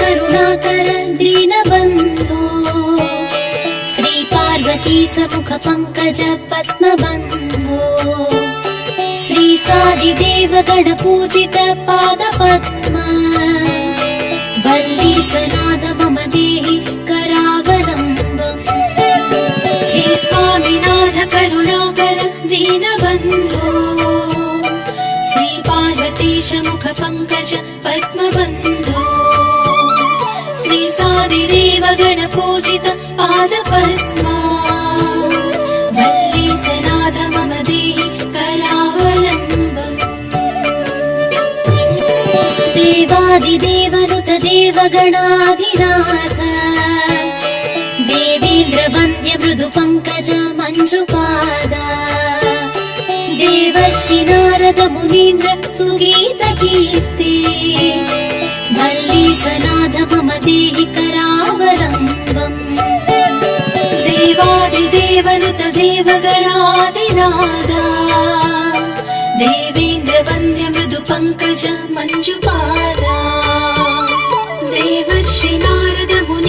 करुणाकर दीनबन्धो श्री पार्वती समुख पंकज पद्मबन्धो श्री सादिदेव गणपूजित पादपद्म वल्लीसनाद मम देहि करावलम्बम्। हे स्वामिनाथ करुणाकर दीनबन्धो श्री पार्वतीश मुख पंकज पद्मबन्धो श्री सादिदेव गणपूजित पादपद्मा वल्लीसनाथ मम देहि करावलम्बम्। देवादिदेवनुत देवगणाधिनाथ देवेन्द्र वन्द्य मृदु पंकज मंजुपादा देवर्षि नारद मुनीन्द्र सुगीत कीर्ति वल्लीसनाथ मम देहि करावलम्बम्। देवादिदेवनुत देवगणाधिनादा देवेन्द्र वन्द्य मृदु पंकज मंजुपादा देवर्षि नारद मुनि